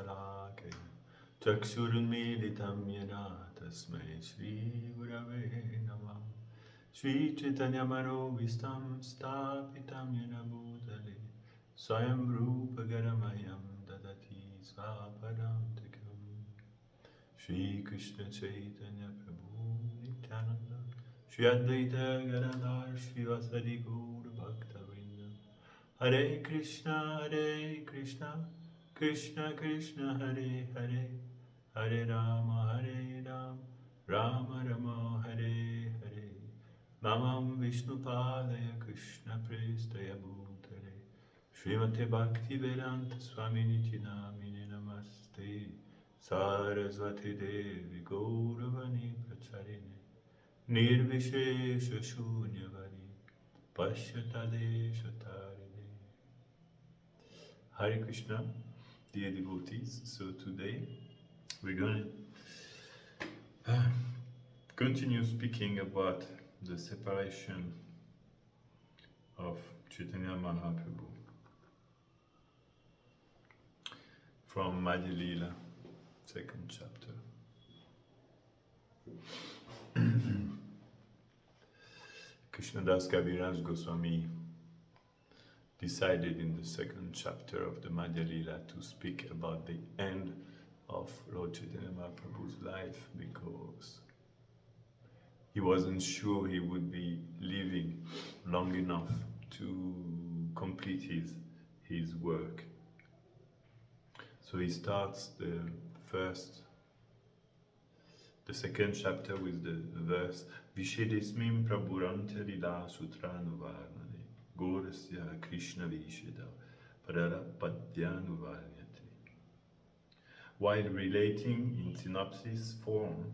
Salakaya Chakshurunmilitam Yena Tasmai Shri Gurave Namah Shri Chaitanya Manovistam Stapitam Yena Bhutale Swayam Rupa Garamayam Dadati Swapadam Tikam Shri Krishna Chaitanya Prabhu Nityananda Shri Advaita Gadadhar Shri Vasadi Gaur Bhakta Vrinda Hare Krishna Krishna Krishna Hare Hare Hare Rama Rama Rama Hare Hare Namam Vishnu Padaya Krishna Prestaya Bhutale Srimate Bhakti Vedanta Swami Nityanamine Namaste Sarasvati Devi Gauravani Pracharine Nirvishesha Shunyavadi Pashyatade Shatarine. Hare Krishna, dear devotees. So today we're going to continue speaking about the separation of Chaitanya Mahaprabhu from Madhya Lila, second chapter. Krishnadas Kaviraj Goswami decided in the second chapter of the Madhya Lila to speak about the end of Lord Chaitanya Mahaprabhu's life, because he wasn't sure he would be living long enough to complete his work. So he starts the second chapter with the verse Vishedesmim Prabhurante Lila Sutranuvarnane Gorasya Krishna Visheda Padyanuvarnyate. While relating in synopsis form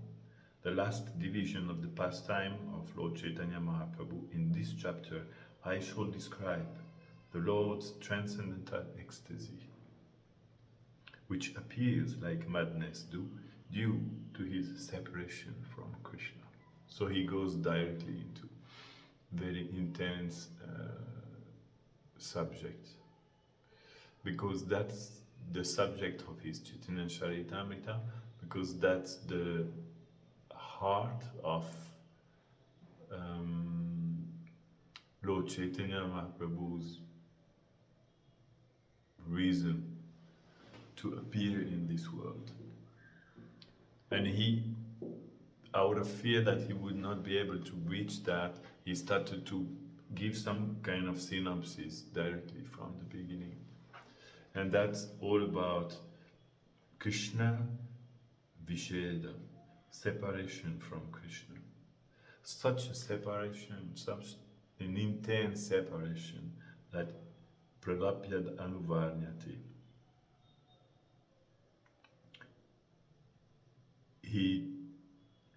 the last division of the pastime of Lord Chaitanya Mahaprabhu, in this chapter I shall describe the Lord's transcendental ecstasy, which appears like madness due to his separation from Krishna. So he goes directly into very intense subject, because that's the subject of his Chaitanya Charitamrita, because that's the heart of Lord Chaitanya Mahaprabhu's reason to appear in this world. And he, out of fear that he would not be able to reach that, he started to give some kind of synopsis directly from the beginning. And that's all about Krishna Visheda, separation from Krishna. Such a separation, such an intense separation that Pralapyad Anuvarnyate. He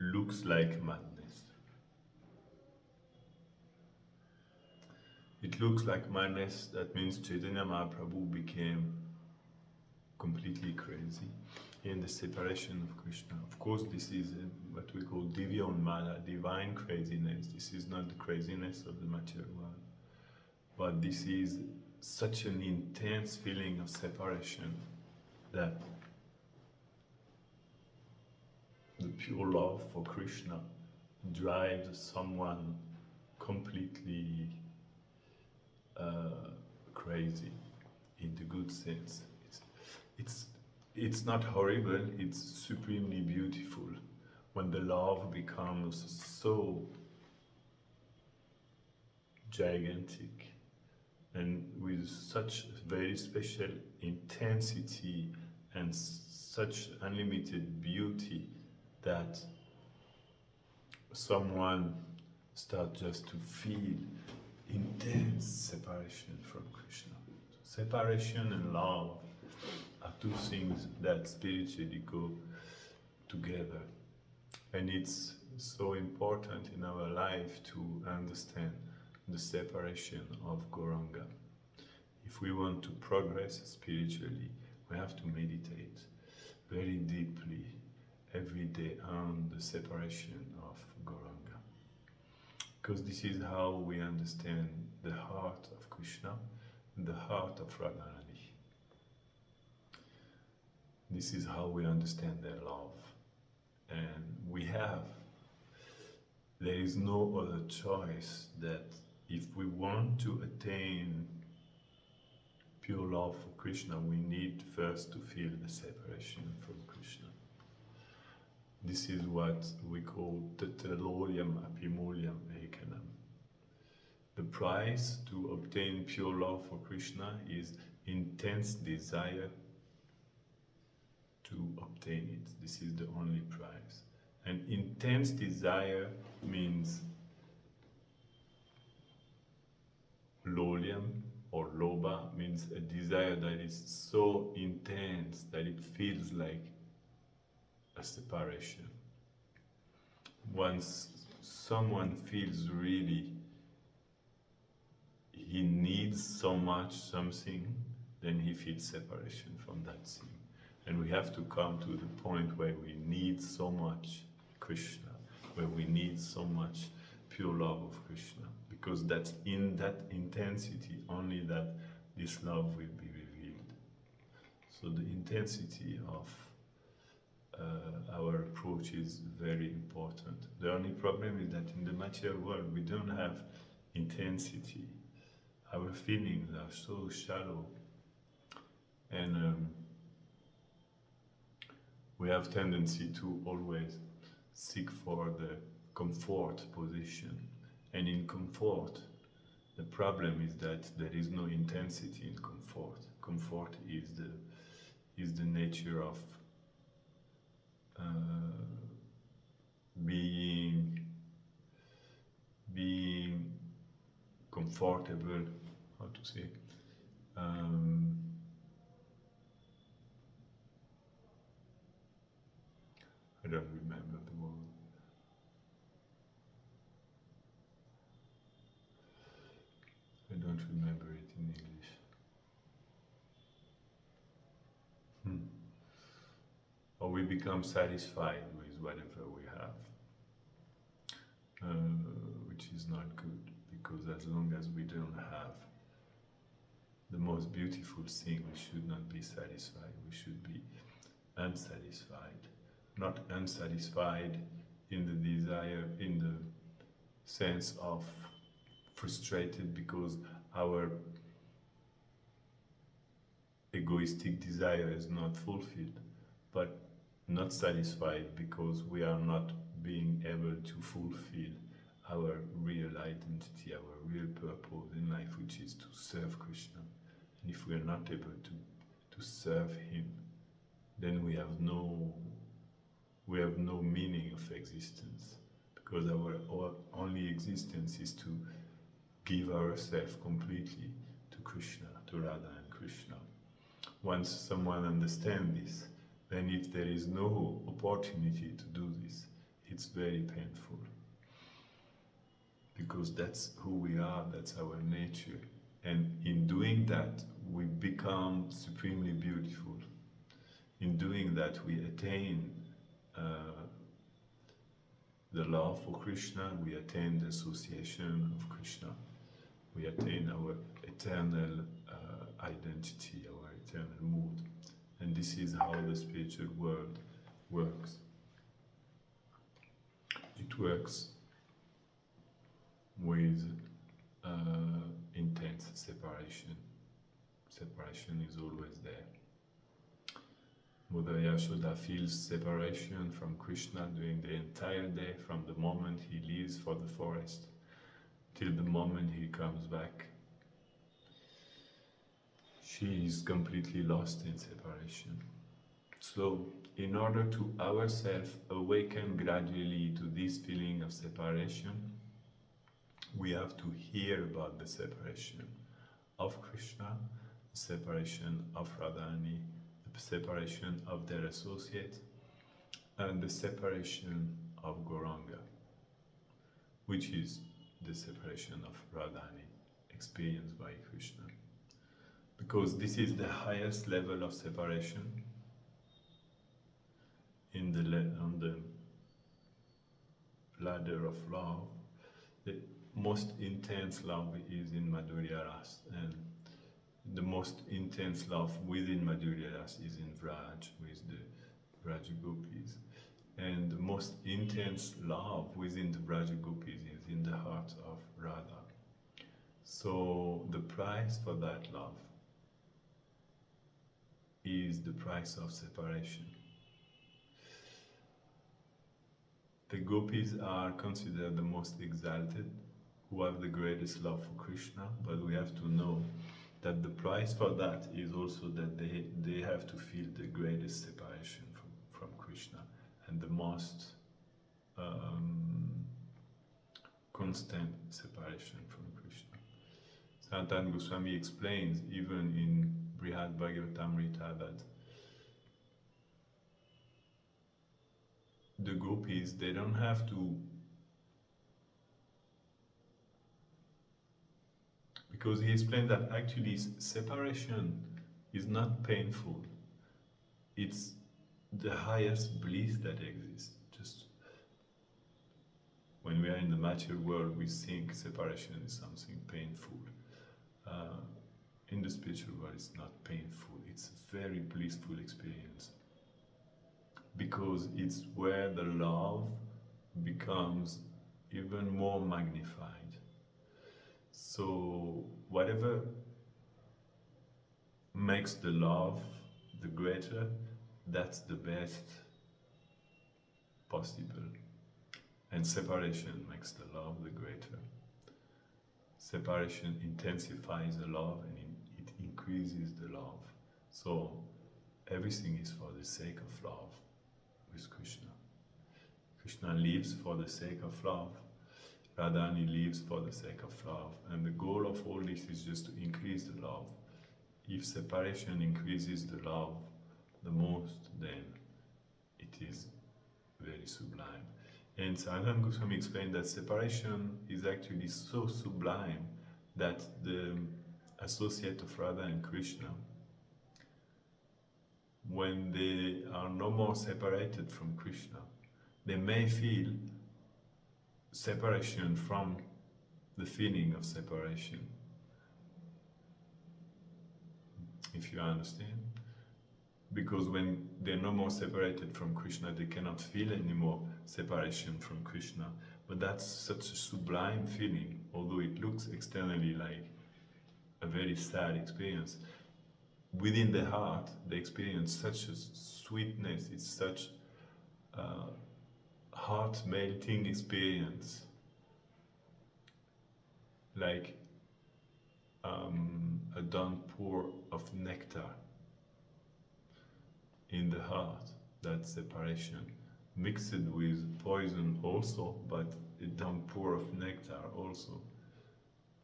looks like madness. It looks like madness. That means Chaitanya Mahaprabhu became completely crazy in the separation of Krishna. Of course, this is what we call Divyonmala, divine craziness. This is not the craziness of the material world, but this is such an intense feeling of separation that the pure love for Krishna drives someone completely crazy, in the good sense. It's not horrible, it's supremely beautiful when the love becomes so gigantic and with such very special intensity and such unlimited beauty that someone starts just to feel intense separation from Krishna. Separation and love are two things that spiritually go together. And it's so important in our life to understand the separation of Gauranga. If we want to progress spiritually, we have to meditate very deeply every day on the separation of Gauranga. Because this is how we understand the heart of Krishna and the heart of Radharani. This is how we understand their love. And there is no other choice that if we want to attain pure love for Krishna, we need first to feel the separation from Krishna. This is what we call Tatralolyam Apimulyam Ekanam. The price to obtain pure love for Krishna is intense desire to obtain it. This is the only price. And intense desire means lolyam or loba means a desire that is so intense that it feels like a separation. Once someone feels really he needs so much something, then he feels separation from that thing. And we have to come to the point where we need so much Krishna, where we need so much pure love of Krishna, because that's in that intensity only that this love will be revealed. So the intensity of our approach is very important. The only problem is that in the material world we don't have intensity. Our feelings are so shallow, and we have tendency to always seek for the comfort position. And in comfort, the problem is that there is no intensity in comfort. Comfort is the nature of being comfortable. How to say? I don't remember the word. I don't remember it in English. Or we become satisfied with whatever we have, which is not good, because as long as we don't have the most beautiful thing, we should not be satisfied. We should be unsatisfied. Not unsatisfied in the desire, in the sense of frustrated because our egoistic desire is not fulfilled, but not satisfied because we are not being able to fulfill our real identity, our real purpose in life, which is to serve Krishna. And if we are not able to serve Him, then we have no meaning of existence, because our only existence is to give ourselves completely to Krishna, to Radha and Krishna. Once someone understands this, then if there is no opportunity to do this, it's very painful, because that's who we are, that's our nature. And in doing that, we become supremely beautiful. In doing that, we attain the love for Krishna, we attain the association of Krishna, we attain our eternal identity, our eternal mood. And this is how the spiritual world works. It works with intense separation. Separation is always there. Mother Yashoda feels separation from Krishna during the entire day, from the moment he leaves for the forest till the moment he comes back. She is completely lost in separation. So, in order to ourselves awaken gradually to this feeling of separation, we have to hear about the separation of Krishna, the separation of Radharani, the separation of their associate, and the separation of Gauranga, which is the separation of Radharani experienced by Krishna. Because this is the highest level of separation on the ladder of love. The most intense love is in Madhurya Ras, and the most intense love within Madhurya Ras is in Vraj with the Vraja Gopis. And the most intense love within the Vraja Gopis is in the heart of Radha. So the price for that love is the price of separation. The gopis are considered the most exalted, who have the greatest love for Krishna, but we have to know that the price for that is also that they have to feel the greatest separation from Krishna and the most constant separation from Krishna. Sanatana Goswami explains even in Brihad Bhagavatamrita that the gopis, they don't have to, because he explained that actually separation is not painful. It's the highest bliss that exists. Just when we are in the material world, we think separation is something painful. In the spiritual world, it's not painful. It's a very blissful experience, because it's where the love becomes even more magnified. So whatever makes the love the greater, that's the best possible. And separation makes the love the greater. Separation intensifies the love and it increases the love. So everything is for the sake of love with Krishna. Krishna lives for the sake of love. Radhani lives for the sake of love. And the goal of all this is just to increase the love. If separation increases the love the most, then it is very sublime. And Sanatana Goswami explained that separation is actually so sublime that the associate of Radha and Krishna, when they are no more separated from Krishna, they may feel separation from the feeling of separation. If you understand? Because when they're no more separated from Krishna, they cannot feel anymore separation from Krishna. But that's such a sublime feeling, although it looks externally like a very sad experience. Within the heart, they experience such a sweetness, it's such a heart-melting experience, like a downpour of nectar in the heart, that separation, mixed with poison also, but a downpour of nectar also.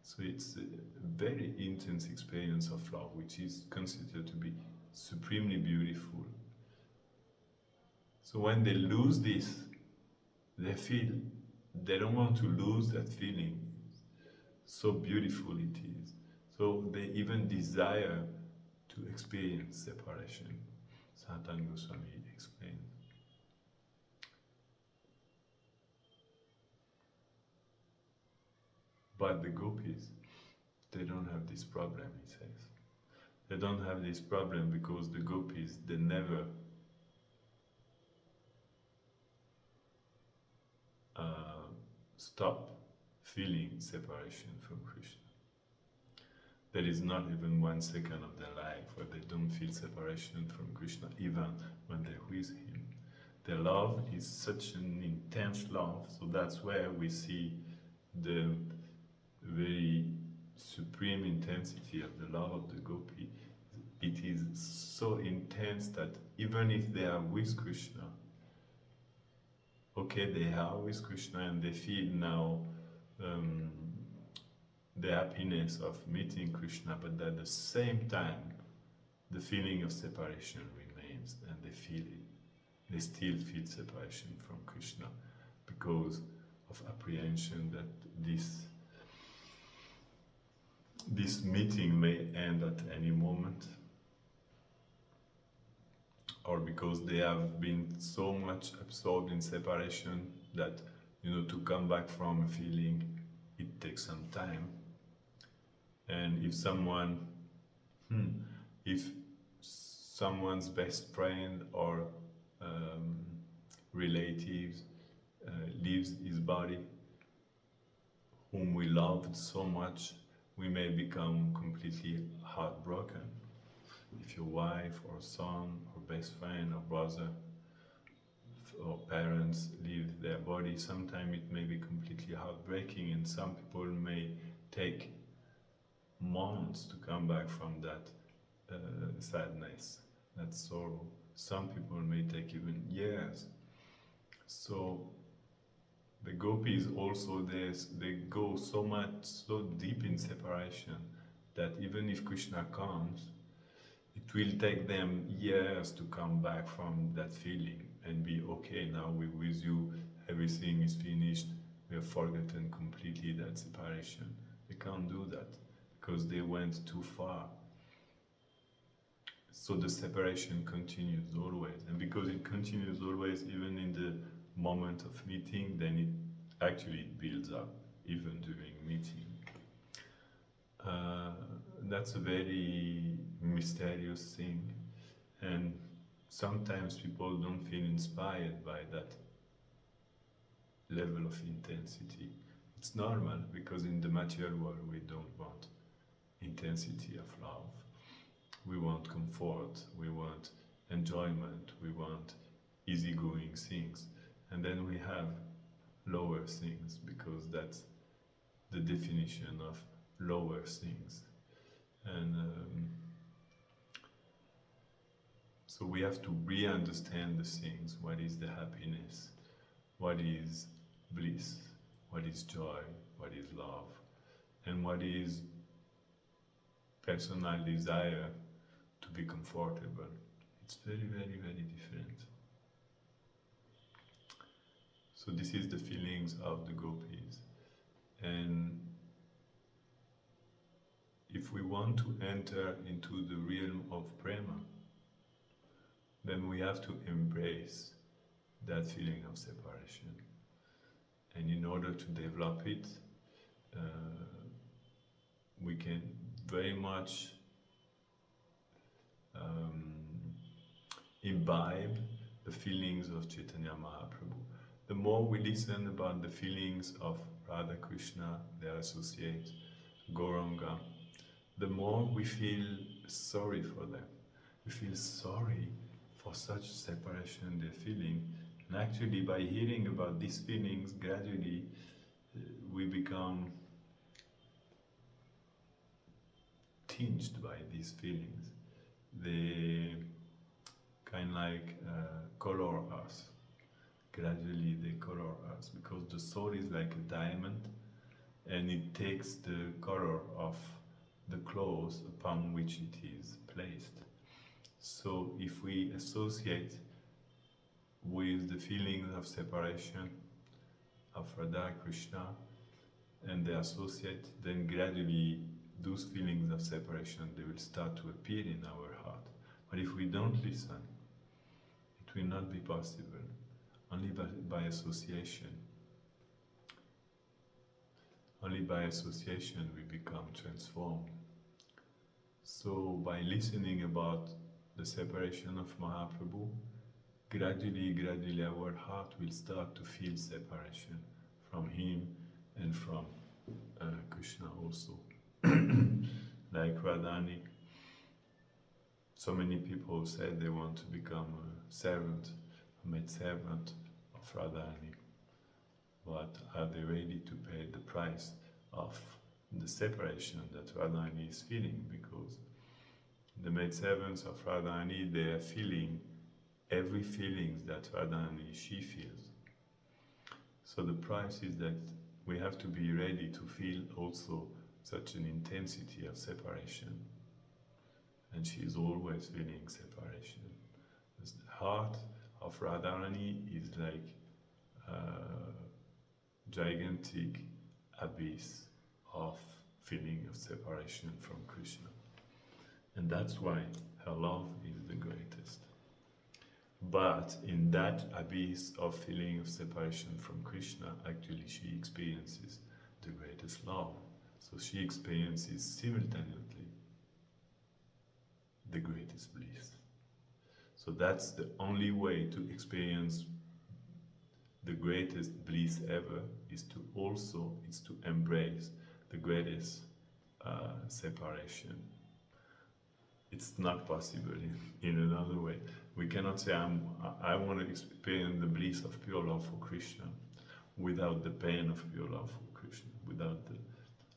So it's a very intense experience of love, which is considered to be supremely beautiful. So when they lose this, they feel they don't want to lose that feeling. So beautiful it is. So they even desire to experience separation. Sanatana Goswami explained. But the gopis, they don't have this problem, he says. They don't have this problem because the gopis, they never stop feeling separation from Krishna. There is not even 1 second of their life where they don't feel separation from Krishna, even when they're with him. Their love is such an intense love, so that's where we see the very supreme intensity of the love of the gopi. It is so intense that even if they are with Krishna, okay, they are with Krishna and they feel now the happiness of meeting Krishna, but at the same time, the feeling of separation remains, and they feel it. They still feel separation from Krishna because of apprehension that this meeting may end at any moment, or because they have been so much absorbed in separation that, to come back from a feeling, it takes some time. And if someone If someone's best friend or um, relatives leaves his body, whom we loved so much, we may become completely heartbroken. If your wife or son or best friend or brother or parents leave their body, sometimes it may be completely heartbreaking, and some people may take months to come back from that sadness, that sorrow. Some people may take even years. So the gopis also, they go so deep in separation that even if Krishna comes, it will take them years to come back from that feeling and be okay. Now we're with you, everything is finished, we have forgotten completely that separation. They can't do that because they went too far. So the separation continues always, and because it continues always, even in the moment of meeting, then it actually builds up even during meeting. That's a very mysterious thing, and sometimes people don't feel inspired by that level of intensity. It's normal because in the material world we don't want intensity of love. We want comfort, we want enjoyment, we want easygoing things, and then we have lower things because that's the definition of lower things. And so we have to re-understand the things. What is the happiness? What is bliss? What is joy? What is love? And what is personal desire to be comfortable? It's very, very, very different. So this is the feelings of the gopis. And if we want to enter into the realm of prema, then we have to embrace that feeling of separation. And in order to develop it, we can very much imbibe the feelings of Chaitanya Mahaprabhu. The more we listen about the feelings of Radha Krishna, their associates, Gauranga, the more we feel sorry for them. We feel sorry for such separation they're feeling. And actually, by hearing about these feelings, gradually we become tinged by these feelings. They kind of like color us. Gradually they color us because the soul is like a diamond, and it takes the color of the clothes upon which it is placed. So if we associate with the feelings of separation of Radha Krishna and they associate, then gradually those feelings of separation, they will start to appear in our heart. But if we don't listen, it will not be possible. Only by association. Only by association we become transformed. So by listening about the separation of Mahaprabhu, gradually our heart will start to feel separation from him and from Krishna also. Like Radhani, so many people said they want to become a servant, a maidservant of Radhani, but are they ready to pay the price of the separation that Radhani is feeling? Because the maidservants of Radhani, they are feeling every feeling that Radhani, she feels. So the price is that we have to be ready to feel also such an intensity of separation. And she is always feeling separation. The heart of Radharani is like a gigantic abyss of feeling of separation from Krishna. And that's why her love is the greatest. But in that abyss of feeling of separation from Krishna, actually she experiences the greatest love. So she experiences simultaneously the greatest bliss. So that's the only way to experience the greatest bliss ever, is to embrace the greatest separation. It's not possible in another way. We cannot say I want to experience the bliss of pure love for Krishna without the pain of pure love for Krishna, without the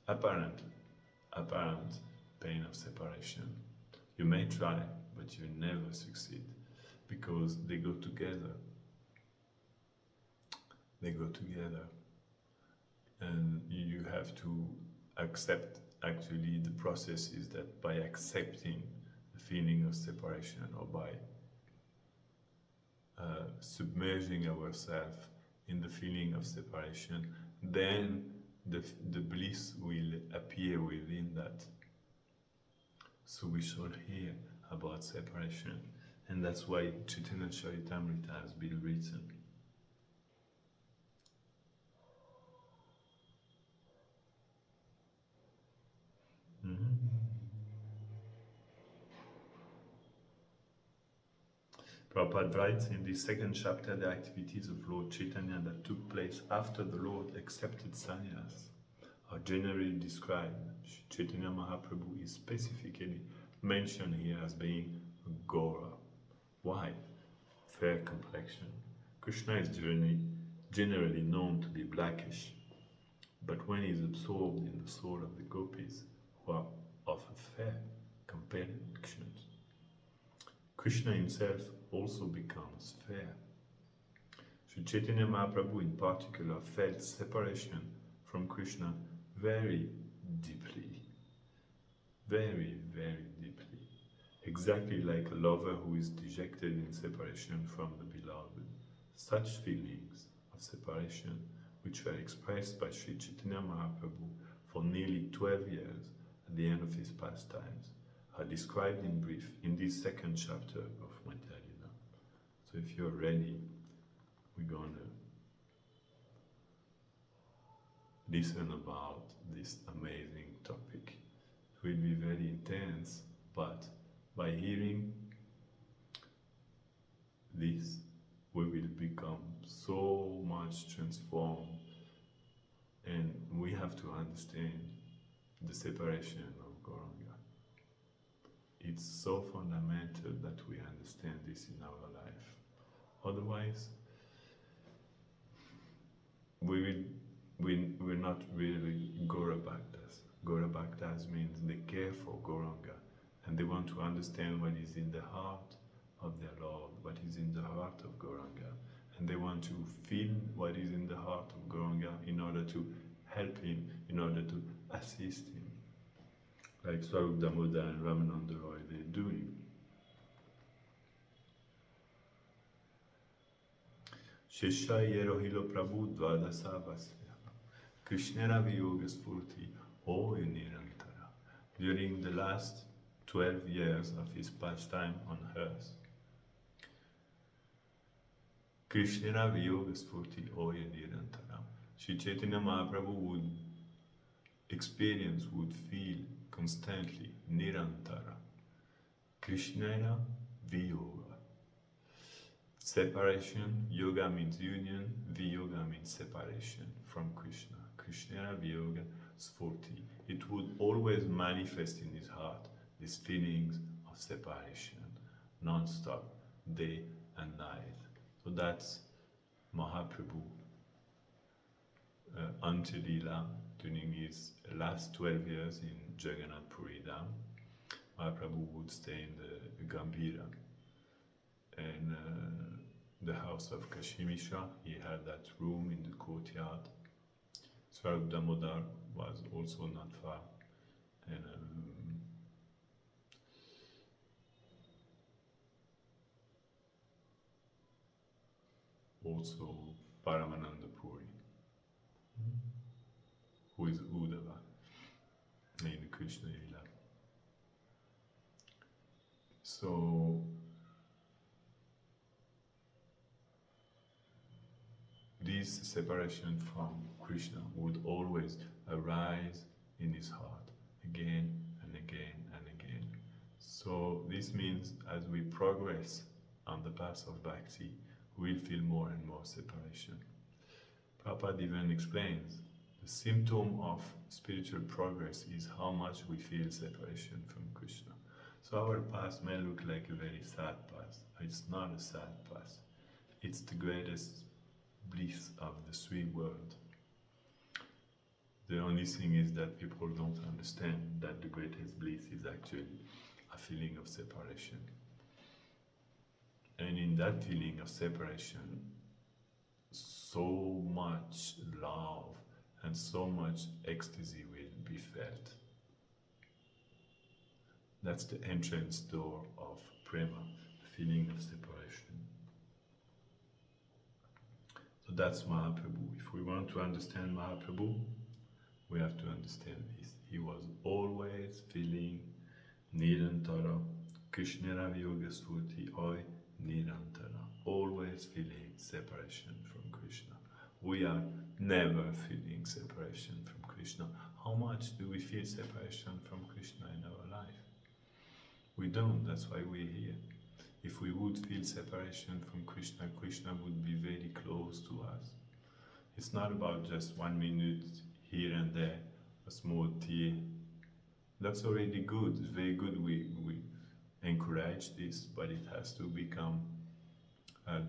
apparent pain of separation. You may try, but you never succeed, because they go together. They go together. And you have to accept, actually, the process is that by accepting the feeling of separation, or by submerging ourselves in the feeling of separation, then the bliss will appear within that. So we should hear about separation, and that's why Chaitanya Charitamrita has been written. Prabhupada writes in the second chapter, the activities of Lord Chaitanya that took place after the Lord accepted sannyas are generally described. Chaitanya Mahaprabhu is specifically mentioned here as being a Gaura. Why? Fair complexion. Krishna is generally known to be blackish, but when he is absorbed in the soul of the gopis, who are of a fair complexion, Krishna himself also becomes fair. Sri Chaitanya Mahaprabhu in particular felt separation from Krishna very deeply, very, very deeply, exactly like a lover who is dejected in separation from the beloved. Such feelings of separation, which were expressed by Sri Chaitanya Mahaprabhu for nearly 12 years at the end of his pastimes, are described in brief in this second chapter of Madhya Lila. So if you're ready, we're going to listen about this amazing topic. It will be very intense, but by hearing this, we will become so much transformed, and we have to understand the separation of Gauranga. It's so fundamental that we understand this in our life. Otherwise, we're not really Gaura Bhaktas. Gaura Bhaktas means they care for Gauranga, and they want to understand what is in the heart of their Lord, what is in the heart of Gauranga, and they want to feel what is in the heart of Gauranga in order to help him, in order to assist him, like Swarup Damodar and Ramananda Roy they're doing. Shesha Yerohilo Prabhu Dvadasa Vasya Krishnera Viyoga Spurti O Nirantara. During the last 12 years of his pastime on earth, Krishnera Viyoga Spurti O Nirantara. Sri Chaitanya Mahaprabhu would experience, would feel constantly Nirantara. Krishnera Viyoga. Separation, yoga means union, viyoga means separation from Krishna. Krishnera Viyoga Sfurti. It would always manifest in his heart these feelings of separation, non-stop, day and night. So that's Mahaprabhu until Lila, during his last 12 years in Jagannath Puri Dham. Mahaprabhu would stay in the Gambhira, and the house of Kashimisha. He had that room in the courtyard. Swarup Damodar was also not far, and also Paramananda Puri, who is Uddhava in Krishna Lila. So this separation from Krishna would always arise in his heart again and again and again. So this means as we progress on the path of bhakti, we'll feel more and more separation. Prabhupada even explains the symptom of spiritual progress is how much we feel separation from Krishna. So our path may look like a very sad path. It's not a sad path. It's the greatest bliss of the three worlds. The only thing is that people don't understand that the greatest bliss is actually a feeling of separation. And in that feeling of separation, so much love and so much ecstasy will be felt. That's the entrance door of prema, the feeling of separation. So that's Mahaprabhu. If we want to understand Mahaprabhu, we have to understand this. He was always feeling Nirantara, Krishna Raviyoga Surti Oi Nirantara, always feeling separation from Krishna. We are never feeling separation from Krishna. How much do we feel separation from Krishna in our life? We don't, that's why we're here. If we would feel separation from Krishna, Krishna would be very close to us. It's not about just 1 minute here and there, a small tear. That's already good, it's very good, we encourage this, but it has to become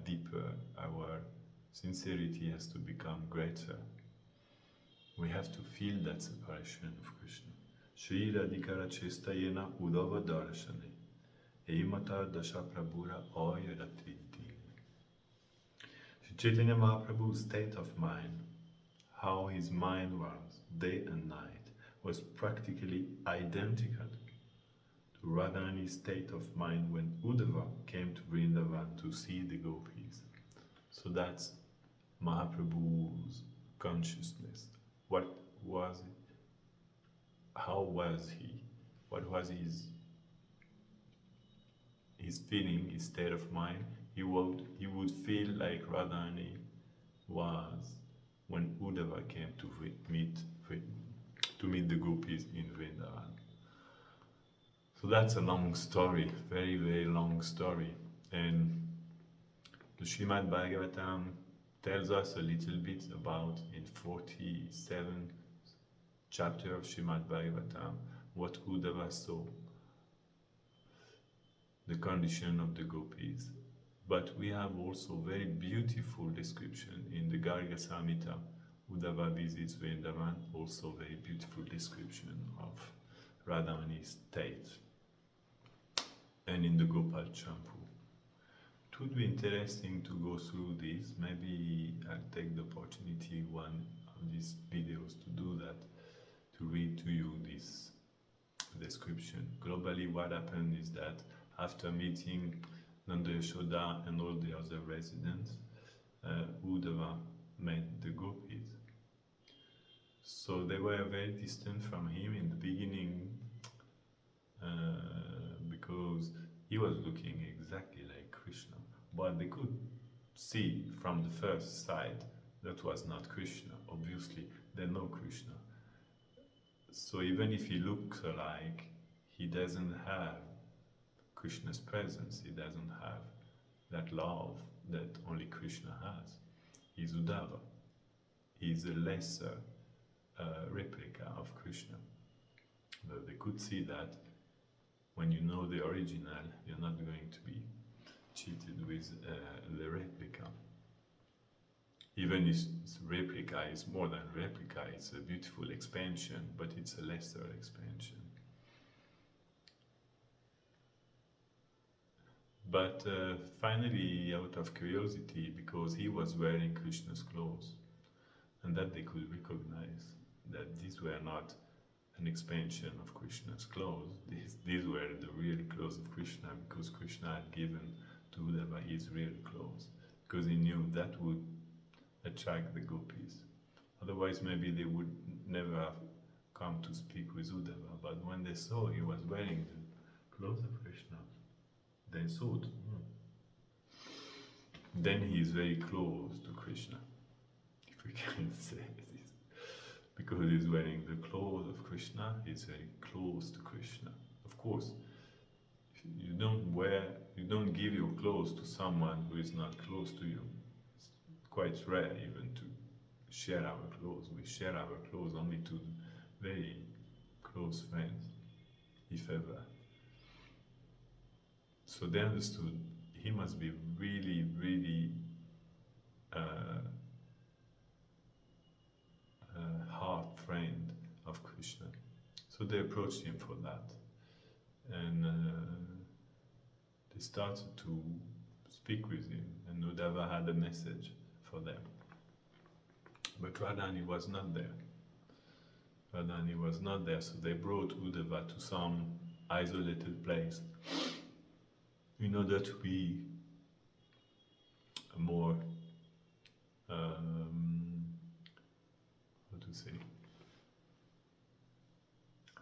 deeper. Our sincerity has to become greater. We have to feel that separation of Krishna. Shri Radhikara Chestayena Udava Darshane Eimata Dasha Prabhura Oyaratriti. Shri Chaitanya Mahaprabhu's state of mind, how his mind was day and night, was practically identical to Radharani's state of mind when Uddhava came to Vrindavan to see the gopis. So that's Mahaprabhu's consciousness. What was it? How was he? What was his feeling, his state of mind? He would feel like Radharani was when Uddhava came to meet the gopis in Vrindavan. So that's a long story, very, very long story. And the Srimad Bhagavatam tells us a little bit about, in 47 chapter of Srimad Bhagavatam, what Uddhava saw, the condition of the gopis. But we have also very beautiful description in the Garga Samhita. Uddhava visits Vrindavan, also very beautiful description of Radharani's state. And in the Gopal Champu. It would be interesting to go through this. Maybe I'll take the opportunity one of these videos to do that, to read to you this description. Globally, what happened is that after meeting Nanda Yashoda and all the other residents, Uddhava met the gopis. So they were very distant from him in the beginning because he was looking exactly like Krishna. But they could see from the first sight that was not Krishna. Obviously, they know Krishna. So even if he looks alike, he doesn't have Krishna's presence. He doesn't have that love that only Krishna has. He's Uddhava. He's a lesser replica of Krishna. But they could see that when you know the original, you're not going to be cheated with the replica. Even if replica is more than replica, it's a beautiful expansion, but it's a lesser expansion. But finally, out of curiosity, because he was wearing Krishna's clothes, and that they could recognize that these were not an expansion of Krishna's clothes, these were the real clothes of Krishna, because Krishna had given to Uddhava his real clothes, because he knew that would attract the gopis. Otherwise, maybe they would never have come to speak with Uddhava. But when they saw he was wearing the clothes of Krishna, they thought, then he is very close to Krishna, if we can say this. Because he's wearing the clothes of Krishna, he's very close to Krishna. Of course, you don't give your clothes to someone who is not close to you. It's quite rare even to share our clothes. We share our clothes only to very close friends, if ever. So they understood he must be really, really uh, heart friend of Krishna. So they approached him for that. And they started to speak with him, and Uddhava had a message for them. But Radhani was not there. Radhani was not there, so they brought Uddhava to some isolated place in order to be more, how to say,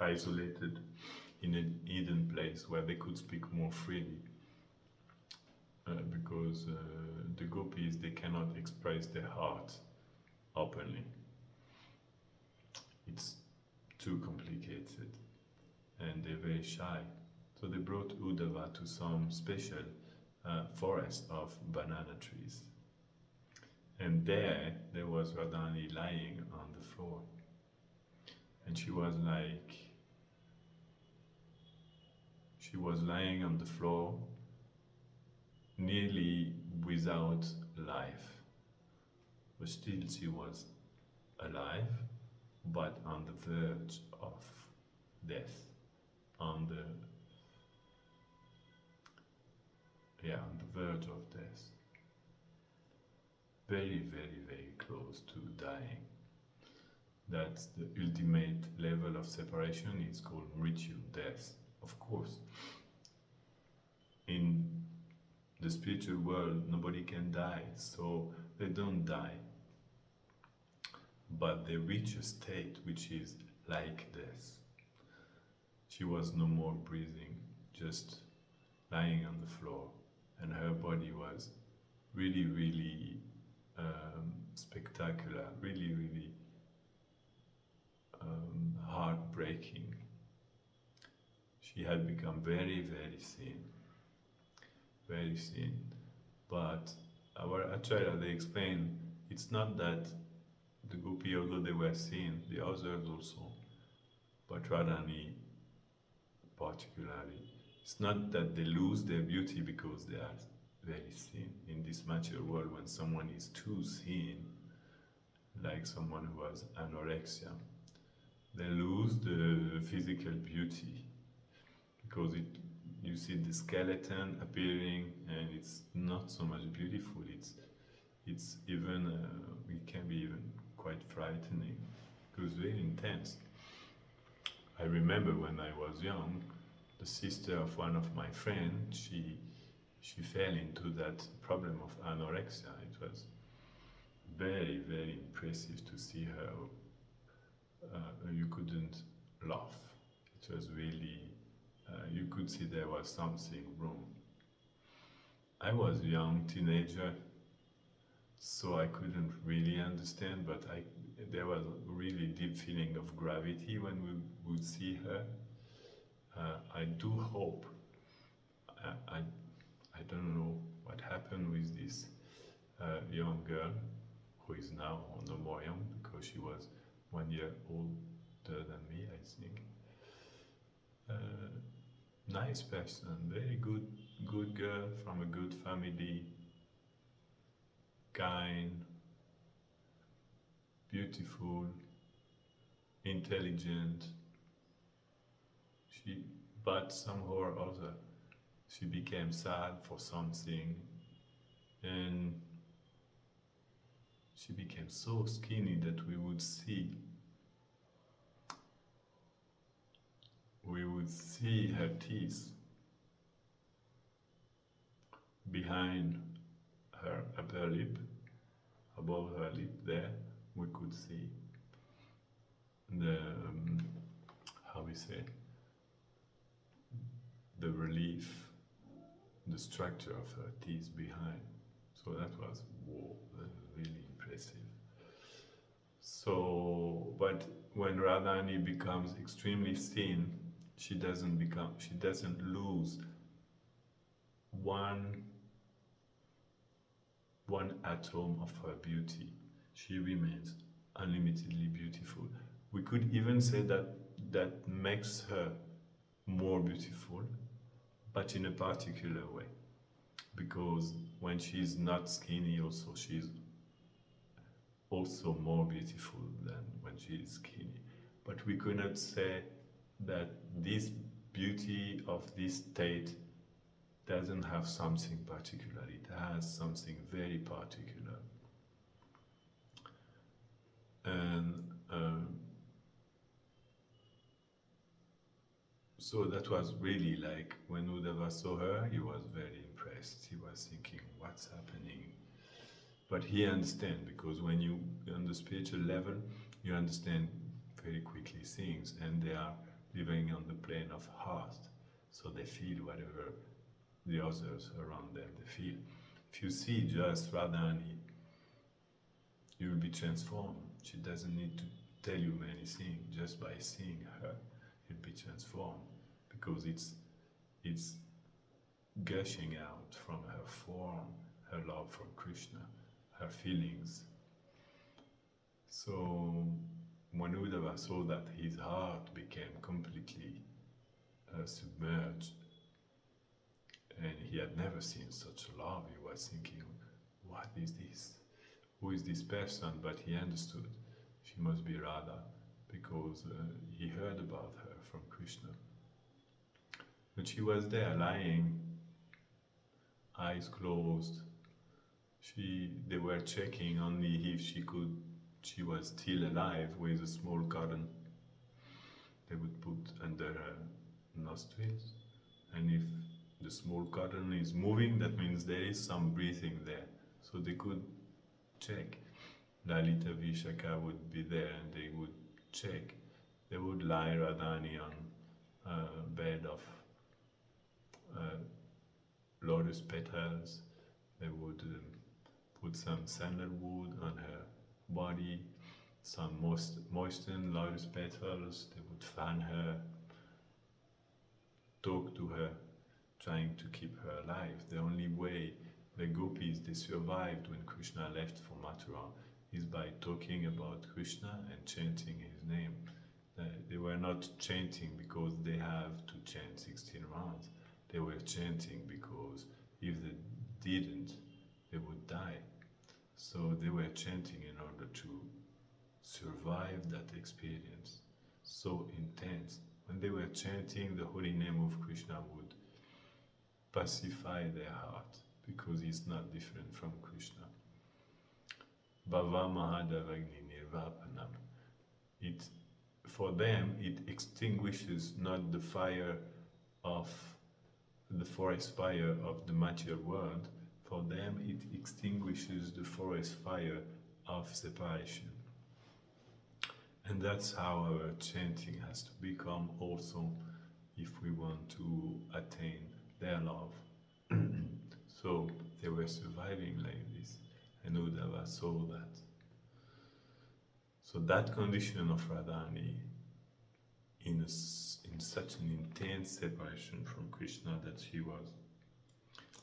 isolated in a hidden place where they could speak more freely. Because the gopis, they cannot express their heart openly. It's too complicated and they're very shy. So they brought Uddhava to some special forest of banana trees. And there was Radhani lying on the floor. And she was lying on the floor nearly without life. But still she was alive, but on the verge of death. On the verge of death. Very, very, very close to dying. That's the ultimate level of separation. It's called mrityu, death. Of course, in the spiritual world, nobody can die, so they don't die. But they reach a state which is like death. She was no more breathing, just lying on the floor, and her body was really, really spectacular, really, really heartbreaking. She had become very, very thin, very thin. But our Acharya, they explain, it's not that the gopi, although they were thin, the others also, but Radhani particularly, it's not that they lose their beauty because they are very thin. In this material world, when someone is too thin, like someone who has anorexia, they lose the physical beauty because you see the skeleton appearing and it's not so much beautiful. It's even it can be even quite frightening because very intense. I remember when I was young, the sister of one of my friends, she fell into that problem of anorexia. It was very, very impressive to see her. You couldn't laugh. It was really, you could see there was something wrong. I was a young teenager, so I couldn't really understand, but there was a really deep feeling of gravity when we would see her. I do hope, I don't know what happened with this young girl, who is now no more young because she was 1 year older than me, I think. Nice person, very good girl from a good family, kind, beautiful, intelligent. But somehow or other, she became sad for something, and she became so skinny that we would see her teeth behind her upper lip, above her lip there, we could see the, how we say, the relief, the structure of her teeth behind. So that was, whoa, that was really impressive. So, but when Radhani becomes extremely thin, she doesn't lose one atom of her beauty. She remains unlimitedly beautiful. We could even say that that makes her more beautiful, but in a particular way. Because when she's not skinny, also she's also more beautiful than when she is skinny. But we cannot say that this beauty of this state doesn't have something particular. It has something very particular. And so that was really like when Uddhava saw her, he was very impressed. He was thinking, what's happening? But he understands, because when you on the spiritual level, you understand very quickly things, and they are living on the plane of heart, so they feel whatever the others around them they feel. If you see just Radhani, you will be transformed. She doesn't need to tell you many things. Just by seeing her, you'll be transformed, because it's gushing out from her form, her love for Krishna, her feelings. So when Uddhava saw that, his heart became completely submerged, and he had never seen such love. He was thinking, what is this? Who is this person? But he understood she must be Radha, because he heard about her from Krishna. But she was there lying, eyes closed. They were checking only if she was still alive, with a small cotton they would put under her nostrils. And if the small cotton is moving, that means there is some breathing there. So they could check. Lalita Vishaka would be there and they would check. They would lie Radhani on a bed of lotus petals. They would put some sandalwood on her body, some moistened lotus petals. They would fan her, talk to her, trying to keep her alive. The only way the gopis, they survived when Krishna left for Mathura, is by talking about Krishna and chanting his name. They were not chanting because they have to chant 16 rounds. They were chanting because if they didn't, they would die. So they were chanting in order to survive that experience so intense. When they were chanting, the holy name of Krishna would pacify their heart, because he's not different from Krishna. Bhava Mahadavagni Nirvapanam. For them, it extinguishes not the fire of the forest fire of the material world. For them, it extinguishes the forest fire of separation. And that's how our chanting has to become also, if we want to attain their love. So they were surviving like this, and Uddhava saw that. So that condition of Radhani, in such an intense separation from Krishna that she was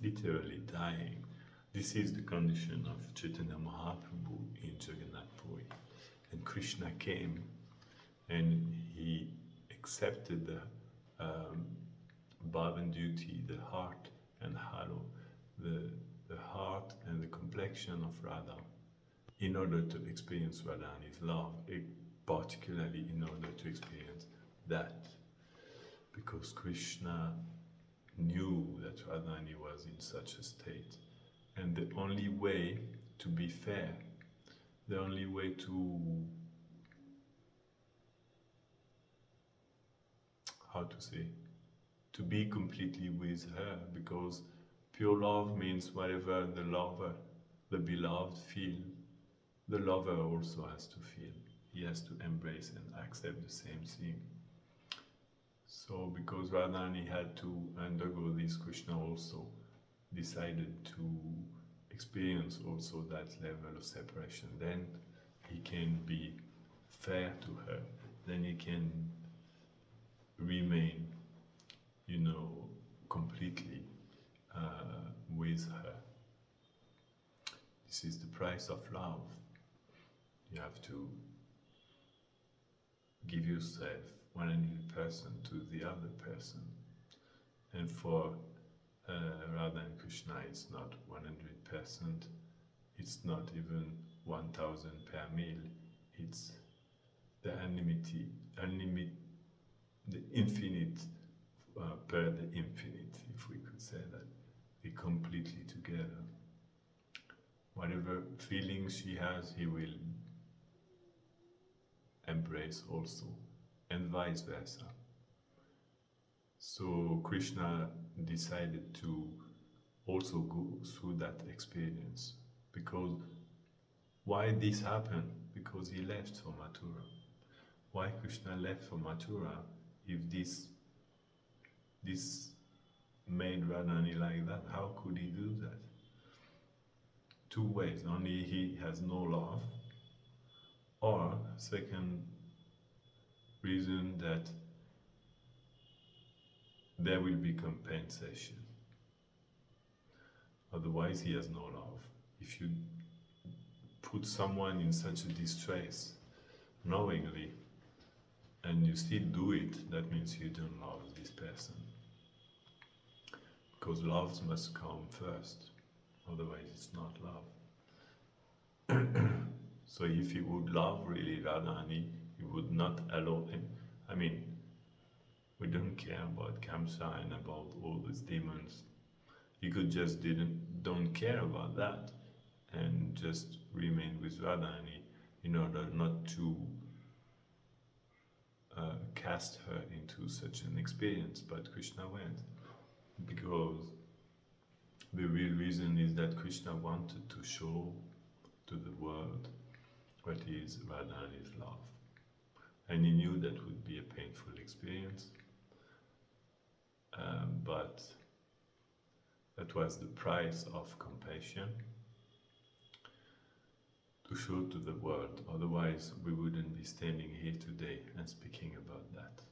literally dying, this is the condition of Chaitanya Mahaprabhu in Jagannath Puri. And Krishna came and he accepted the Bhavan duty, the heart and halo, the heart and the complexion of Radha, in order to experience Radhani's love, particularly in order to experience that. Because Krishna knew that Radhani was in such a state. And the only way to be fair, the only way to, how to say, to be completely with her, because pure love means whatever the lover, the beloved feel, the lover also has to feel. He has to embrace and accept the same thing. So because Radhani had to undergo this, Krishna also decided to experience also that level of separation. Then he can be fair to her. Then he can remain, completely with her. This is the price of love. You have to give yourself 100% to the other person. And for Radha and Krishna, it's not 100%, it's not even 1000 per meal, it's the the infinite per the infinite, if we could say that. They completely together. Whatever feelings she has, he will embrace also, and vice versa. So Krishna decided to also go through that experience. Because why this happened? Because he left for Mathura. Why Krishna left for Mathura if this made Radharani like that? How could he do that? Two ways. Only he has no love, or second reason, that there will be compensation. Otherwise he has no love. If you put someone in such a distress knowingly and you still do it, that means you don't love this person. Because love must come first, otherwise it's not love. So if he would love really Radharani, he would not allow him. I mean, we don't care about Kamsa and about all these demons. He could just don't care about that and just remain with Radharani in order not to cast her into such an experience. But Krishna went because the real reason is that Krishna wanted to show to the world what is Radharani's love. And he knew that would be a painful experience, but that was the price of compassion, to show to the world. Otherwise we wouldn't be standing here today and speaking about that.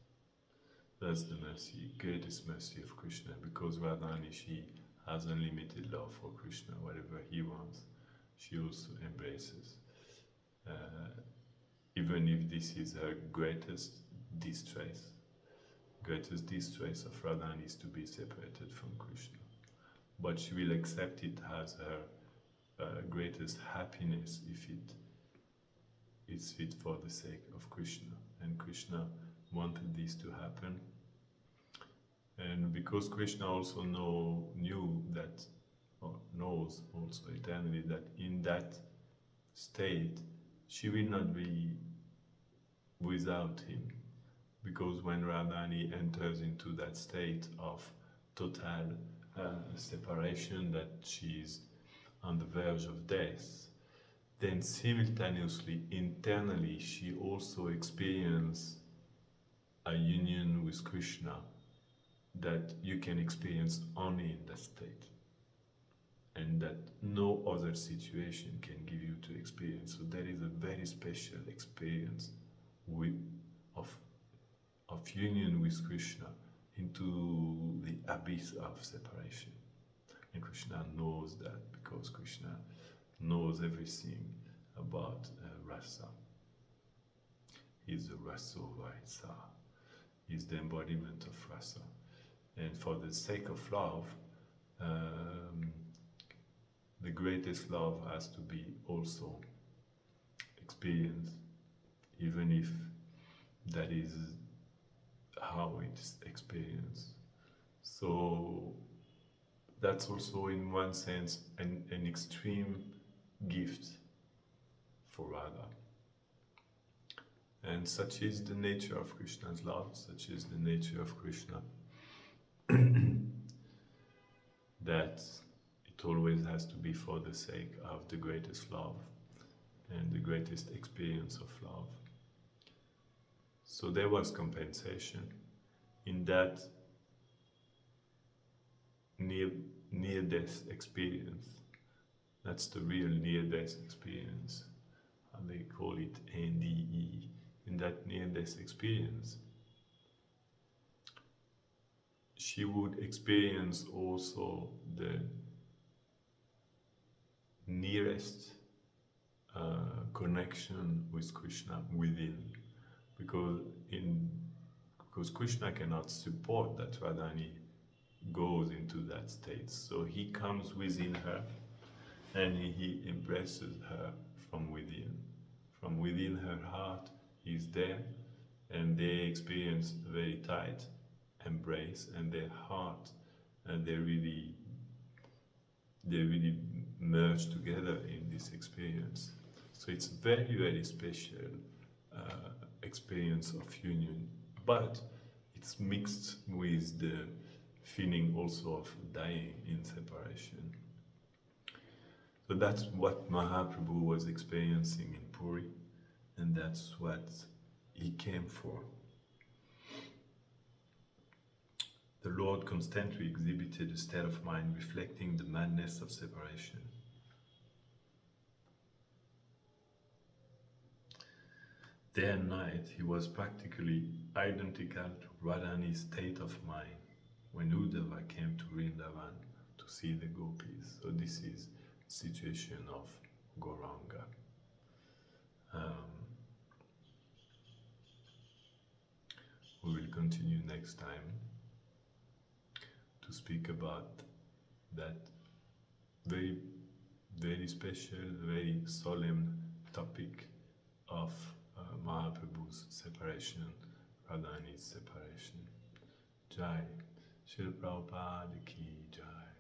That's the mercy, greatest mercy of Krishna, because Radharani, she has unlimited love for Krishna. Whatever he wants, she also embraces. Even if this is her greatest distress. Greatest distress of Radharani is to be separated from Krishna. But she will accept it as her greatest happiness if it is fit for the sake of Krishna. And Krishna wanted this to happen. And because Krishna also knew that, or knows also eternally, that in that state she will not be without him. Because when Radharani enters into that state of total separation, that she is on the verge of death, then simultaneously, internally, she also experiences a union with Krishna that you can experience only in that state, and that no other situation can give you to experience. So there is a very special experience of union with Krishna into the abyss of separation. And Krishna knows that, because Krishna knows everything about rasa. He's the rasa vaisa. He's the embodiment of rasa. And for the sake of love, the greatest love has to be also experienced, even if that is how it's experienced. So that's also in one sense an extreme gift for Radha. And such is the nature of Krishna's love, such is the nature of Krishna, that it always has to be for the sake of the greatest love and the greatest experience of love. So there was compensation in that near-death experience. That's the real near-death experience, and they call it NDE. In that near-death experience, she would experience also the nearest connection with Krishna within, because Krishna cannot support that Radhani goes into that state. So he comes within her and he embraces her from within. From within her heart, he's there, and they experience a very tight embrace, and their heart, and they really merge together in this experience. So it's a very, very special experience of union, but it's mixed with the feeling also of dying in separation. So that's what Mahaprabhu was experiencing in Puri, and that's what he came for. The Lord constantly exhibited a state of mind reflecting the madness of separation. Day and night, he was practically identical to Radhani's state of mind when Uddhava came to Vrindavan to see the gopis. So this is the situation of Gauranga. We will continue next time to speak about that very, very special, very solemn topic of Mahaprabhu's separation, Radhani's separation. Jai, Srila Prabhupada ki Jai.